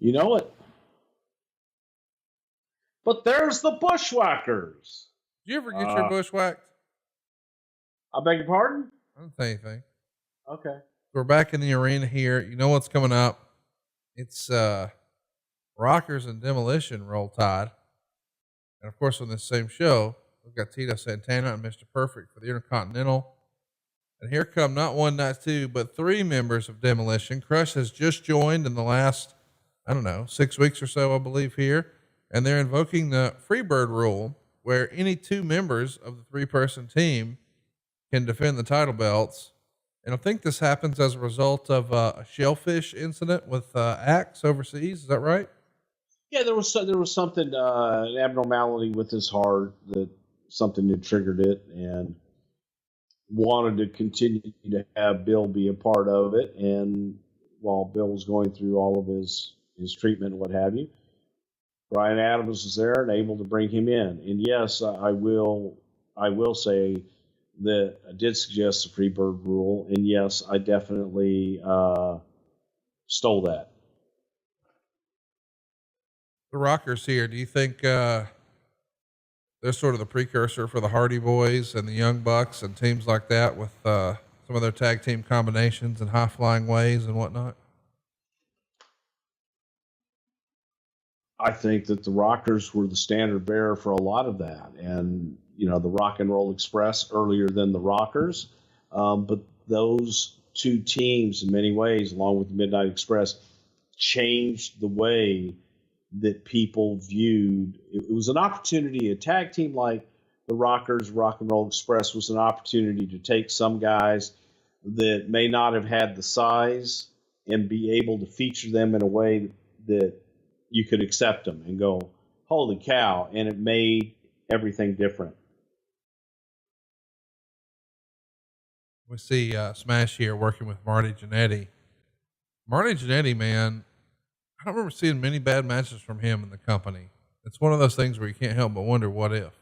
You know it. But there's the Bushwhackers. Did you ever get your bushwhacked? I beg your pardon? I didn't say anything. Okay. We're back in the arena here. You know what's coming up? It's Rockers and Demolition Roll Tide. And of course, on this same show, we've got Tito Santana and Mr. Perfect for the Intercontinental. And here come not one, not two, but three members of Demolition. Crush has just joined in the last, 6 weeks or so, I believe, here. And they're invoking the Freebird rule, where any two members of the three-person team can defend the title belts. And I think this happens as a result of a shellfish incident with Axe overseas. Is that right? Yeah, there was something, an abnormality with his heart, that something had triggered it, and wanted to continue to have Bill be a part of it. And while Bill was going through all of his treatment and what have you, Brian Adams was there and able to bring him in. And yes, I will say that I did suggest the Freebird rule, and yes, I definitely stole that. The Rockers here, do you think they're sort of the precursor for the Hardy Boys and the Young Bucks and teams like that with some of their tag team combinations and high flying ways and whatnot? I think that the Rockers were the standard bearer for a lot of that. And, the Rock and Roll Express earlier than the Rockers. But those two teams, in many ways, along with the Midnight Express, changed the way that people viewed. It was an opportunity. A tag team like the Rockers, Rock and Roll Express, was an opportunity to take some guys that may not have had the size and be able to feature them in a way that you could accept them and go, holy cow. And it made everything different. We see Smash here working with Marty Jannetty. Marty Jannetty, man, I don't remember seeing many bad matches from him in the company. It's one of those things where you can't help but wonder what if.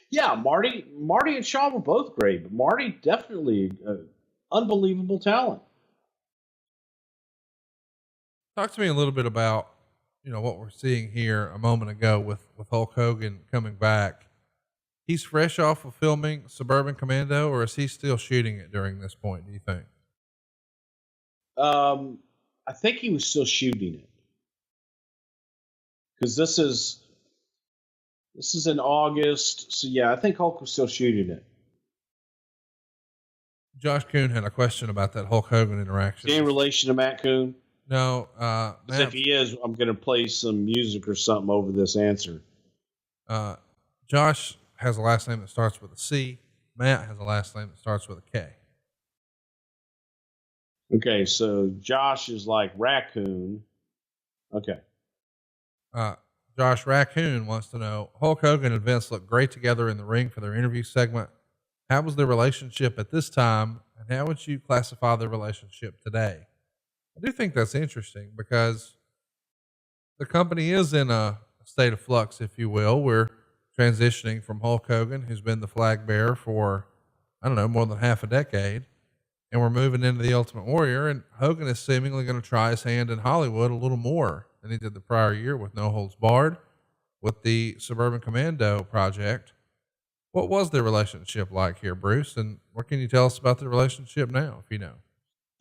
Yeah, Marty and Shaw were both great, but Marty definitely unbelievable talent. Talk to me a little bit about, what we're seeing here a moment ago with Hulk Hogan coming back. He's fresh off of filming Suburban Commando, or is he still shooting it during this point, do you think? I think he was still shooting it. Because this is in August. So yeah, I think Hulk was still shooting it. Josh Kuhn had a question about that Hulk Hogan interaction. In relation to Matt Kuhn? No, if he is, I'm going to play some music or something over this answer. Josh has a last name that starts with a C. Matt has a last name that starts with a K. Okay, so Josh is like raccoon. Okay. Josh Raccoon wants to know, Hulk Hogan and Vince look great together in the ring for their interview segment. How was their relationship at this time, and how would you classify their relationship today? I do think that's interesting because the company is in a state of flux, if you will. We're transitioning from Hulk Hogan, who's been the flag bearer for, more than half a decade. And we're moving into the Ultimate Warrior, and Hogan is seemingly going to try his hand in Hollywood a little more than he did the prior year with No Holds Barred, with the Suburban Commando project. What was their relationship like here, Bruce? And what can you tell us about the relationship now, if you know?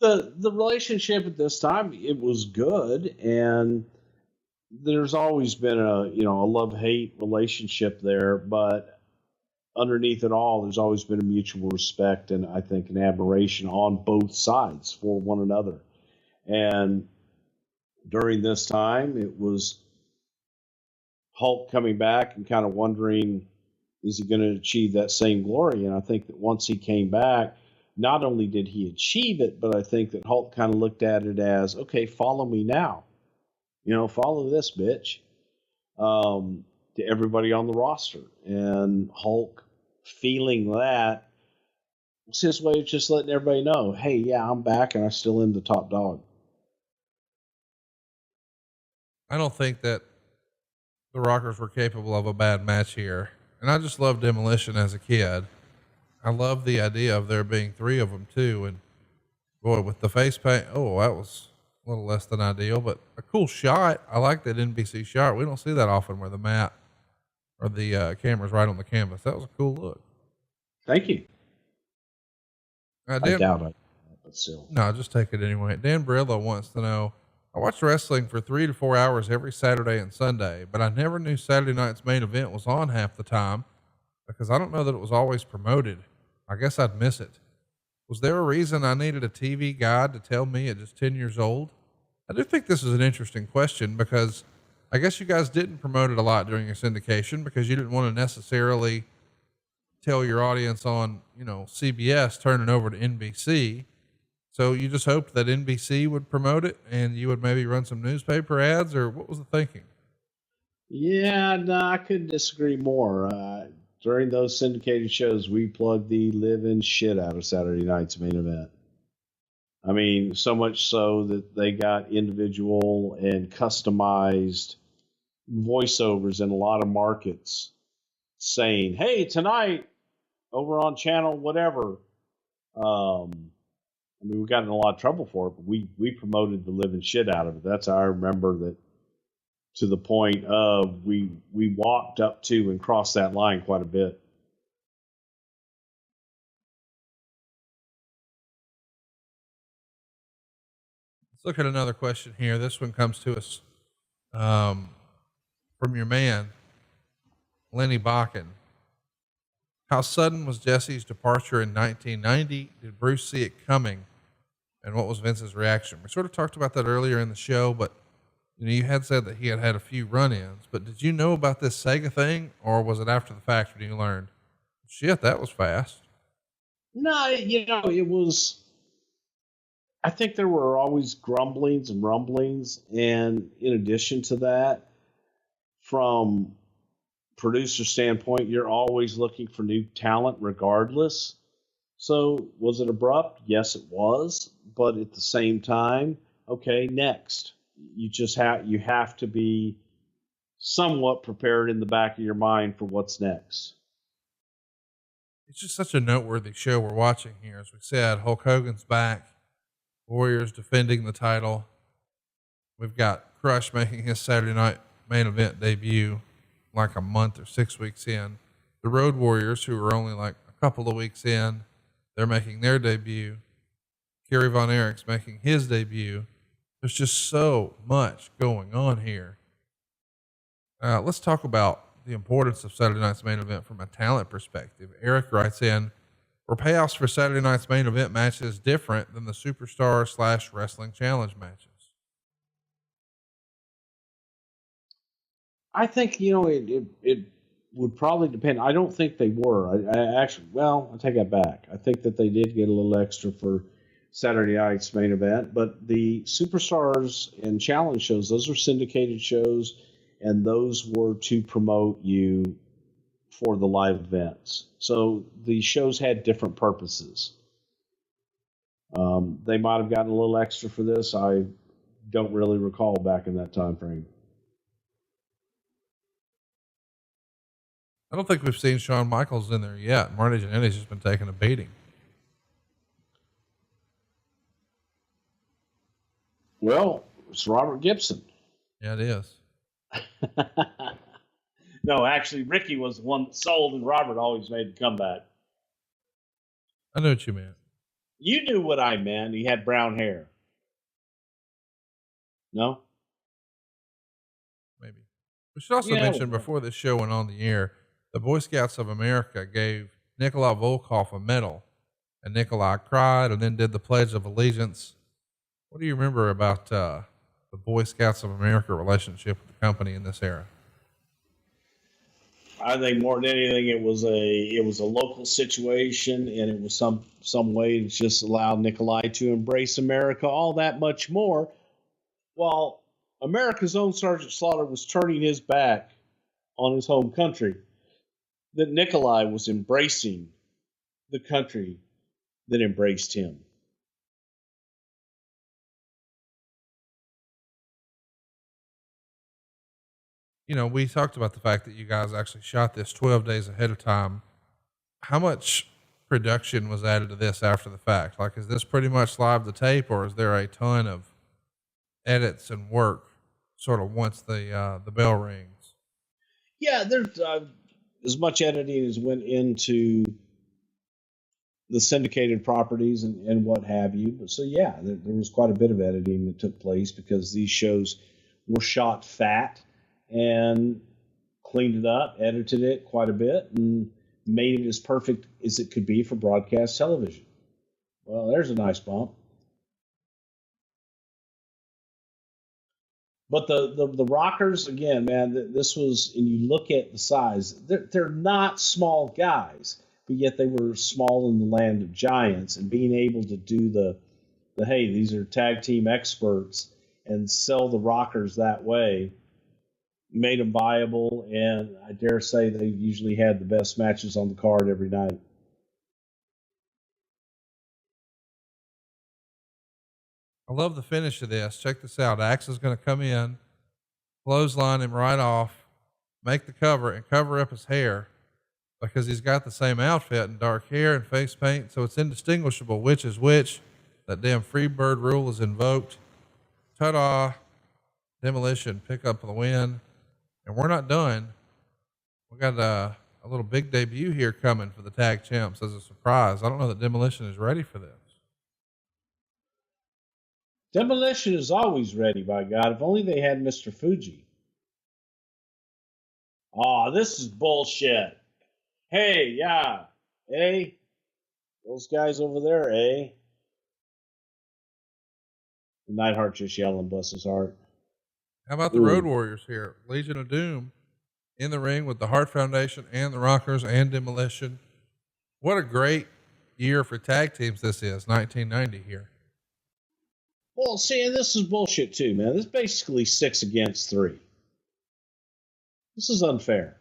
The relationship at this time, it was good, and there's always been a love-hate relationship there, but underneath it all, there's always been a mutual respect and I think an admiration on both sides for one another. And during this time, it was Hulk coming back and kind of wondering, is he going to achieve that same glory? And I think that once he came back, not only did he achieve it, but I think that Hulk kind of looked at it as, okay, follow me now. Follow this, bitch. To everybody on the roster. And Hulk, feeling that, was his way of just letting everybody know, hey, yeah, I'm back and I still am the top dog. I don't think that the Rockers were capable of a bad match here. And I just loved Demolition as a kid. I love the idea of there being three of them too. And boy, with the face paint, that A little less than ideal, but a cool shot. I like that NBC shot. We don't see that often where the mat or the camera's right on the canvas. That was a cool look. Thank you. I Dan, doubt it, but still. no, just take it anyway. Dan Brillo wants to know, I watch wrestling for 3 to 4 hours every Saturday and Sunday, but I never knew Saturday night's main event was on half the time because I don't know that it was always promoted. I guess I'd miss it. Was there a reason I needed a TV guide to tell me at just 10 years old? I do think this is an interesting question because I guess you guys didn't promote it a lot during your syndication because you didn't want to necessarily tell your audience on, CBS turning over to NBC. So you just hoped that NBC would promote it and you would maybe run some newspaper ads, or what was the thinking? Yeah, no, I couldn't disagree more. During those syndicated shows, we plugged the living shit out of Saturday night's main event. I mean, so much so that they got individual and customized voiceovers in a lot of markets saying, "Hey, tonight over on channel whatever." We got in a lot of trouble for it, but we promoted the living shit out of it. That's how I remember that, to the point of we walked up to and crossed that line quite a bit. Let's look at another question here. This one comes to us from your man, Lenny Bakken. How sudden was Jesse's departure in 1990? Did Bruce see it coming? And what was Vince's reaction? We sort of talked about that earlier in the show, but you had said that he had had a few run-ins, but did you know about this Sega thing, or was it after the fact when you learned, shit, that was fast? No, it was, I think there were always grumblings and rumblings. And in addition to that, from producer standpoint, you're always looking for new talent regardless. So was it abrupt? Yes, it was. But at the same time, okay, next. You have to be somewhat prepared in the back of your mind for what's next. It's just such a noteworthy show we're watching here. As we said, Hulk Hogan's back, Warriors defending the title. We've got Crush making his Saturday night main event debut like a month or 6 weeks in. The Road Warriors, who are only like a couple of weeks in, they're making their debut. Kerry Von Erich's making his debut. There's just so much going on here. Let's talk about the importance of Saturday night's main event from a talent perspective. Eric writes in, were payoffs for Saturday night's main event matches different than the Superstar / Wrestling Challenge matches? I think, it would probably depend. I don't think they were. I take that back. I think that they did get a little extra for Saturday night's main event, but the Superstars and Challenge shows, those are syndicated shows, and those were to promote you for the live events. So the shows had different purposes. They might have gotten a little extra for this. I don't really recall back in that time frame. I don't think we've seen Shawn Michaels in there yet. Marty Jannetty's just been taking a beating. Well, it's Robert Gibson. Yeah, it is. No, actually, Ricky was the one that sold, and Robert always made the comeback. I know what you meant. You knew what I meant. He had brown hair. No? Maybe. We should also mention before this show went on the air, the Boy Scouts of America gave Nikolai Volkov a medal, and Nikolai cried and then did the Pledge of Allegiance. What do you remember about the Boy Scouts of America relationship with the company in this era? I think more than anything, it was a local situation, and it was some way to just allow Nikolai to embrace America all that much more, while America's own Sergeant Slaughter was turning his back on his home country. That Nikolai was embracing the country that embraced him. We talked about the fact that you guys actually shot this 12 days ahead of time. How much production was added to this after the fact? Like, is this pretty much live to tape, or is there a ton of edits and work sort of once the bell rings. Yeah, there's as much editing as went into the syndicated properties and what have you. But so yeah, there was quite a bit of editing that took place because these shows were shot fat and cleaned it up, edited it quite a bit, and made it as perfect as it could be for broadcast television. Well, there's a nice bump. But the Rockers, again, man, this was, and you look at the size, they're not small guys, but yet they were small in the land of giants, and being able to do the hey, these are tag team experts, and sell the Rockers that way made them viable, and I dare say they usually had the best matches on the card every night. I love the finish of this. Check this out. Axe is going to come in, clothesline him right off, make the cover, and cover up his hair because he's got the same outfit and dark hair and face paint, so it's indistinguishable which is which. That damn Freebird rule is invoked. Ta-da! Demolition, pick up the win. And we're not done. We got a little big debut here coming for the tag champs as a surprise. I don't know that Demolition is ready for this. Demolition is always ready, by God. If only they had Mr. Fuji. Aw, this is bullshit. Hey, yeah. Hey, those guys over there, eh? Neidhart just yelling, bless his heart. How about the Road Warriors here? Legion of Doom in the ring with the Hart Foundation and the Rockers and Demolition. What a great year for tag teams this is, 1990 here. Well, see, and this is bullshit too, man. This is basically 6 against 3. This is unfair.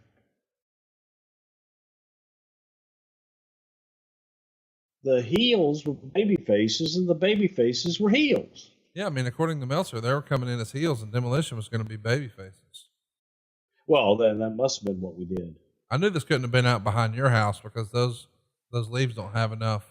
The heels were baby faces, and the baby faces were heels. Yeah, I mean, according to Meltzer, they were coming in as heels, and Demolition was going to be baby faces. Well, then that must have been what we did. I knew this couldn't have been out behind your house because those leaves don't have enough,